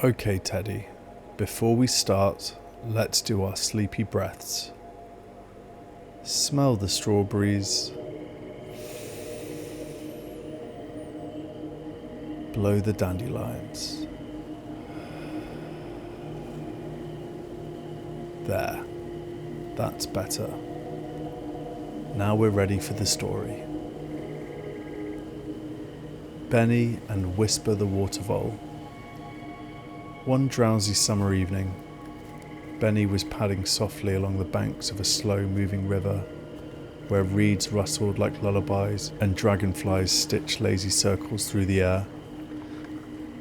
Okay, Teddy, before we start, let's do our sleepy breaths. Smell the strawberries. Blow the dandelions. There, that's better. Now we're ready for the story. Benny and Whisper the Water Vole. One drowsy summer evening, Benny was padding softly along the banks of a slow-moving river where reeds rustled like lullabies and dragonflies stitched lazy circles through the air.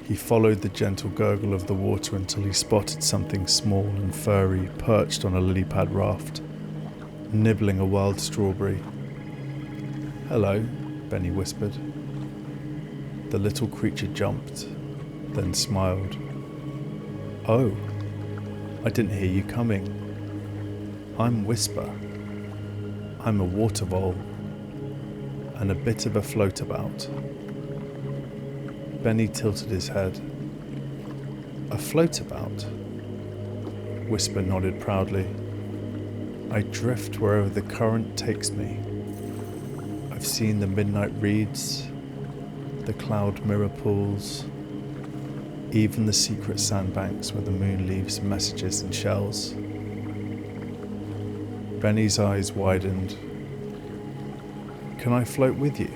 He followed the gentle gurgle of the water until he spotted something small and furry perched on a lilypad raft, nibbling a wild strawberry. "Hello," Benny whispered. The little creature jumped, then smiled. "Oh, I didn't hear you coming. I'm Whisper. I'm a water vole, and a bit of a floatabout." Benny tilted his head. "A floatabout?" Whisper nodded proudly. "I drift wherever the current takes me. I've seen the midnight reeds, the cloud mirror pools, even the secret sandbanks where the moon leaves messages and shells." Benny's eyes widened. "Can I float with you?"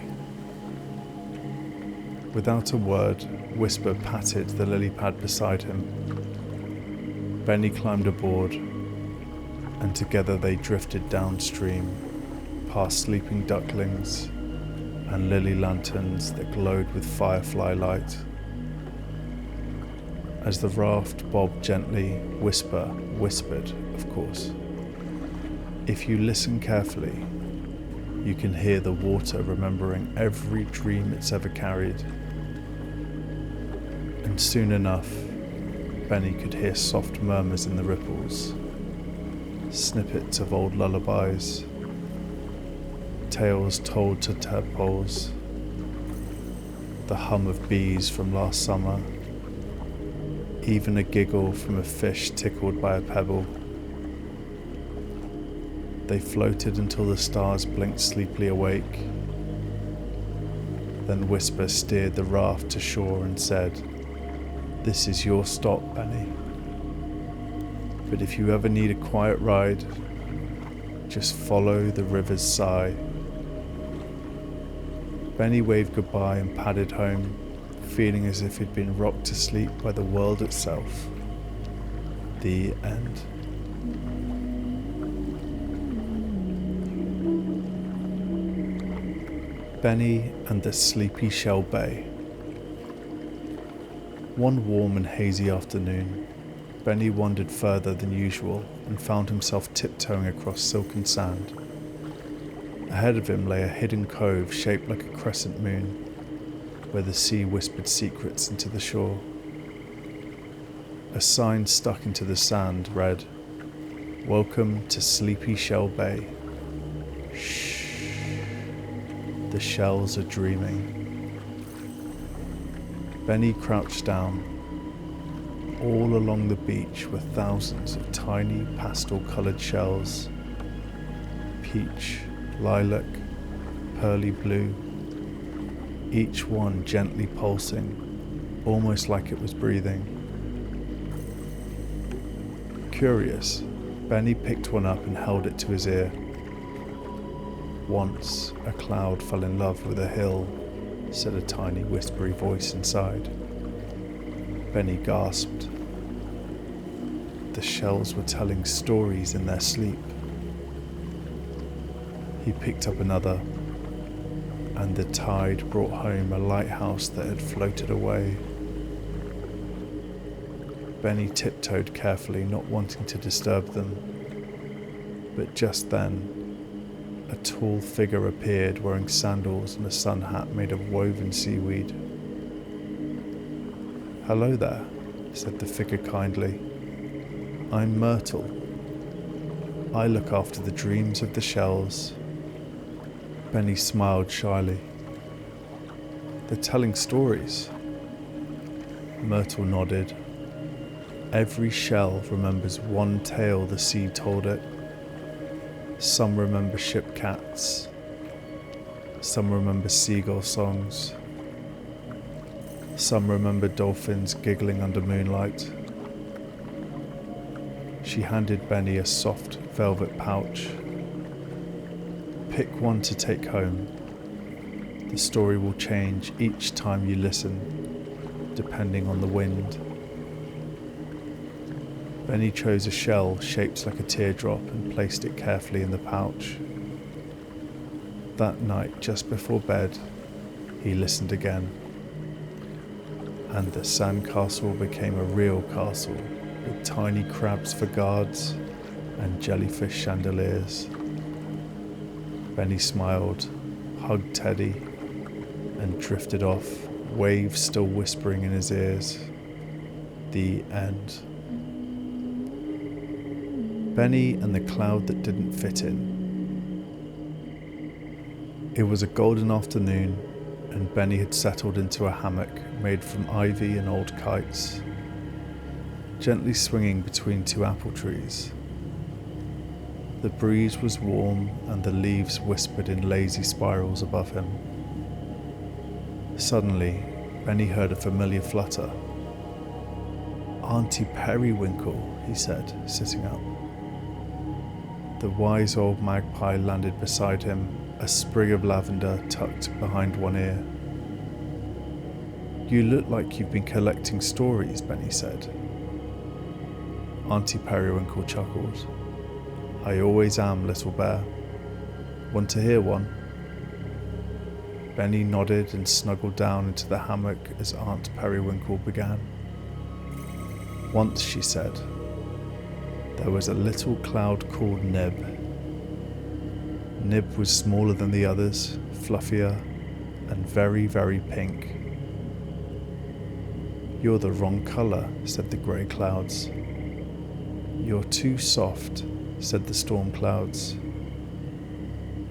Without a word, Whisper patted the lilypad beside him. Benny climbed aboard, and together they drifted downstream, past sleeping ducklings and lily lanterns that glowed with firefly light. As the raft bobbed gently, Whisper whispered, of course. "If you listen carefully, you can hear the water remembering every dream it's ever carried." And soon enough, Benny could hear soft murmurs in the ripples, snippets of old lullabies, tales told to tadpoles, the hum of bees from last summer, even a giggle from a fish tickled by a pebble. They floated until the stars blinked sleepily awake. Then Whisper steered the raft to shore and said, "This is your stop, Benny. But if you ever need a quiet ride, just follow the river's sigh." Benny waved goodbye and padded home, feeling as if he'd been rocked to sleep by the world itself. The end. Benny and the Sleepy Shell Bay. One warm and hazy afternoon, Benny wandered further than usual and found himself tiptoeing across silken sand. Ahead of him lay a hidden cove shaped like a crescent moon, where the sea whispered secrets into the shore. A sign stuck into the sand read, "Welcome to Sleepy Shell Bay. Shh. The shells are dreaming." Benny crouched down. All along the beach were thousands of tiny pastel-coloured shells. Peach, lilac, pearly blue, each one gently pulsing, almost like it was breathing. Curious, Benny picked one up and held it to his ear. "Once a cloud fell in love with a hill," said a tiny whispery voice inside. Benny gasped. The shells were telling stories in their sleep. He picked up another, and the tide brought home a lighthouse that had floated away. Benny tiptoed carefully, not wanting to disturb them. But just then, a tall figure appeared wearing sandals and a sun hat made of woven seaweed. "Hello there," said the figure kindly. "I'm Myrtle. I look after the dreams of the shells." Benny smiled shyly. "They're telling stories." Myrtle nodded. Every shell remembers one tale the sea told it. Some remember ship cats. Some remember seagull songs. Some remember dolphins giggling under moonlight. She handed Benny a soft velvet pouch. Pick one to take home. The story will change each time you listen, depending on the wind. Benny chose a shell shaped like a teardrop and placed it carefully in the pouch. That night, just before bed, he listened again. And the sandcastle became a real castle, with tiny crabs for guards and jellyfish chandeliers. Benny smiled, hugged Teddy, and drifted off, waves still whispering in his ears. The end. Benny and the cloud that didn't fit in. It was a golden afternoon, and Benny had settled into a hammock made from ivy and old kites, gently swinging between two apple trees. The breeze was warm and the leaves whispered in lazy spirals above him. Suddenly, Benny heard a familiar flutter. "Auntie Periwinkle," he said, sitting up. The wise old magpie landed beside him, a sprig of lavender tucked behind one ear. "You look like you've been collecting stories," Benny said. Auntie Periwinkle chuckled. "I always am, little bear. Want to hear one?" Benny nodded and snuggled down into the hammock as Aunt Periwinkle began. "Once," she said, "there was a little cloud called Nib. Nib was smaller than the others, fluffier, and very, very pink." "You're the wrong colour," said the grey clouds. "You're too soft," said the storm clouds.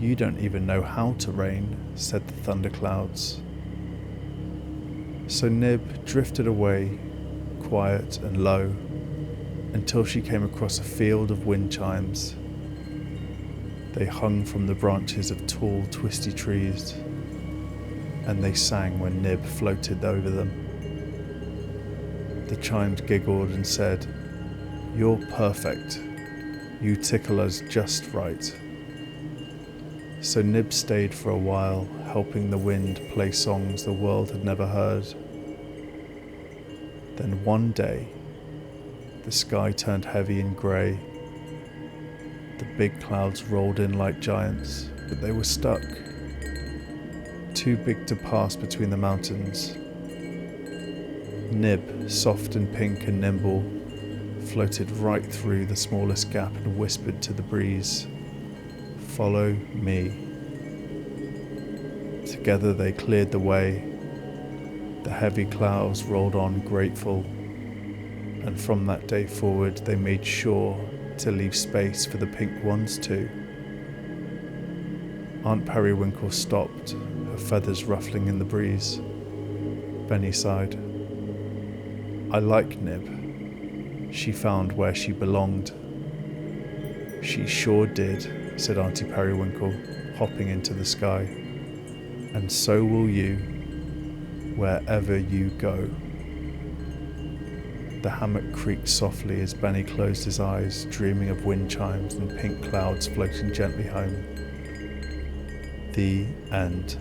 "You don't even know how to rain," said the thunder clouds. So Nib drifted away, quiet and low, until she came across a field of wind chimes. They hung from the branches of tall, twisty trees, and they sang when Nib floated over them. The chimes giggled and said, "You're perfect. You tickle us just right." So Nib stayed for a while, helping the wind play songs the world had never heard. Then one day, the sky turned heavy and grey. The big clouds rolled in like giants, but they were stuck, too big to pass between the mountains. Nib, soft and pink and nimble, floated right through the smallest gap and whispered to the breeze, "Follow me." Together they cleared the way. The heavy clouds rolled on grateful, and from that day forward they made sure to leave space for the pink ones too. Aunt Periwinkle stopped, her feathers ruffling in the breeze. Benny sighed. "I like Nib. She found where she belonged." "She sure did," said Auntie Periwinkle, hopping into the sky. "And so will you, wherever you go." The hammock creaked softly as Benny closed his eyes, dreaming of wind chimes and pink clouds floating gently home. The end.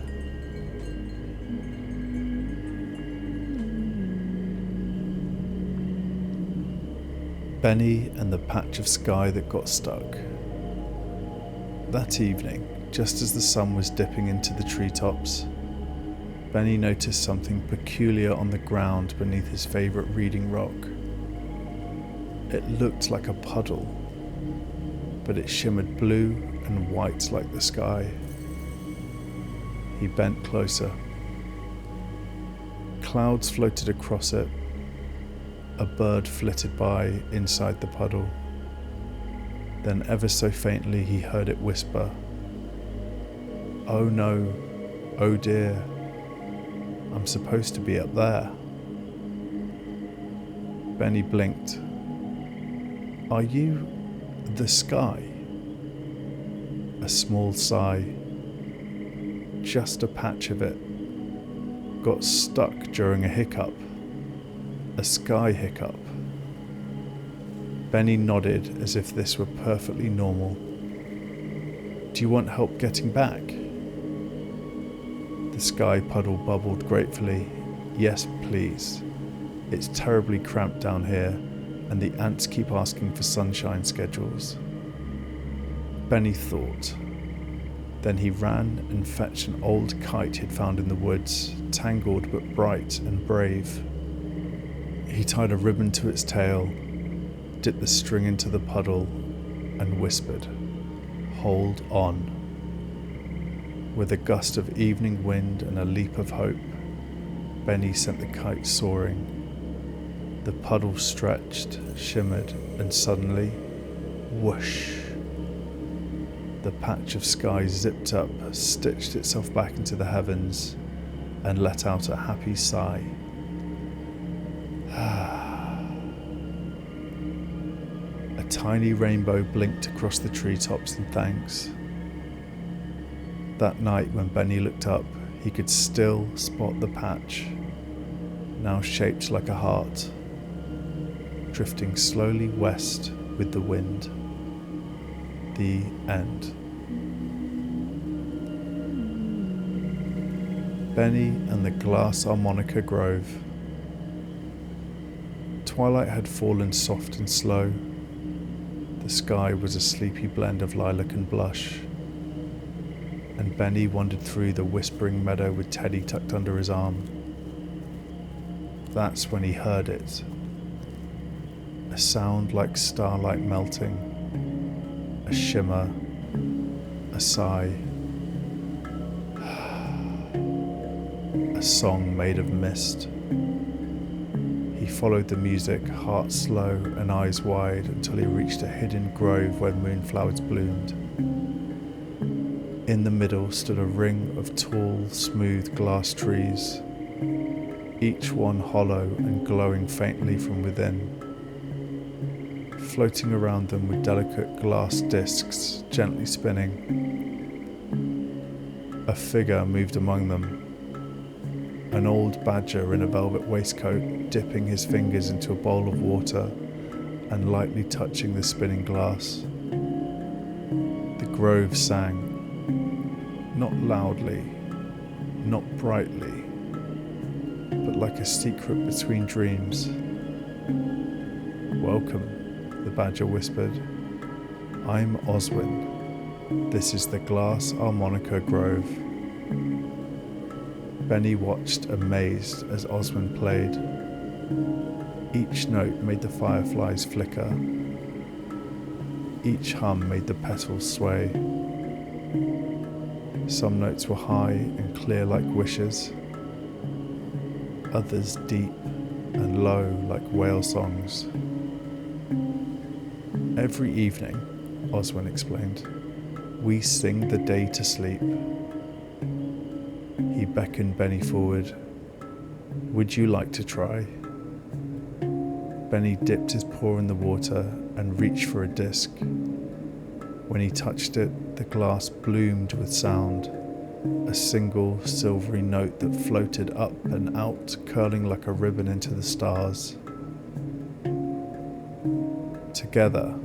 Benny and the patch of sky that got stuck. That evening, just as the sun was dipping into the treetops, Benny noticed something peculiar on the ground beneath his favourite reading rock. It looked like a puddle, but it shimmered blue and white like the sky. He bent closer. Clouds floated across it. A bird flitted by inside the puddle. Then ever so faintly he heard it whisper, "Oh no, oh dear, I'm supposed to be up there." Benny blinked, "Are you the sky?" A small sigh, just a patch of it, got stuck during a hiccup, a sky hiccup. Benny nodded as if this were perfectly normal. "Do you want help getting back?" The sky puddle bubbled gratefully. "Yes, please. It's terribly cramped down here, and the ants keep asking for sunshine schedules." Benny thought. Then he ran and fetched an old kite he'd found in the woods, tangled but bright and brave. He tied a ribbon to its tail, dipped the string into the puddle, and whispered, "Hold on." With a gust of evening wind and a leap of hope, Benny sent the kite soaring. The puddle stretched, shimmered, and suddenly, whoosh! The patch of sky zipped up, stitched itself back into the heavens, and let out a happy sigh. A tiny rainbow blinked across the treetops in thanks. That night when Benny looked up, he could still spot the patch, now shaped like a heart, drifting slowly west with the wind. The end. Benny and the glass Armonica Grove. Twilight had fallen soft and slow. The sky was a sleepy blend of lilac and blush, and Benny wandered through the whispering meadow with Teddy tucked under his arm. That's when he heard it. A sound like starlight melting, a shimmer, a sigh, a song made of mist. He followed the music, heart slow and eyes wide, until he reached a hidden grove where moonflowers bloomed. In the middle stood a ring of tall, smooth glass trees, each one hollow and glowing faintly from within. Floating around them were delicate glass discs, gently spinning. A figure moved among them, an old badger in a velvet waistcoat, dipping his fingers into a bowl of water and lightly touching the spinning glass. The grove sang, not loudly, not brightly, but like a secret between dreams. "Welcome," the badger whispered. "I'm Oswin. This is the glass Armonica Grove." Benny watched amazed as Oswin played. Each note made the fireflies flicker. Each hum made the petals sway. Some notes were high and clear like wishes, others deep and low like whale songs. "Every evening," Oswin explained, "we sing the day to sleep." He beckoned Benny forward. "Would you like to try?" Benny dipped his paw in the water and reached for a disc. When he touched it, the glass bloomed with sound, a single silvery note that floated up and out, curling like a ribbon into the stars. Together,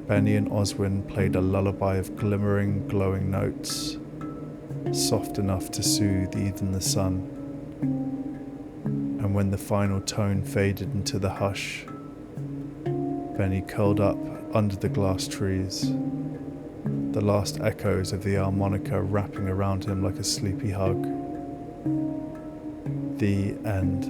Benny and Oswin played a lullaby of glimmering, glowing notes, soft enough to soothe even the sun. And when the final tone faded into the hush, Benny curled up under the glass trees, the last echoes of the harmonica wrapping around him like a sleepy hug. The end.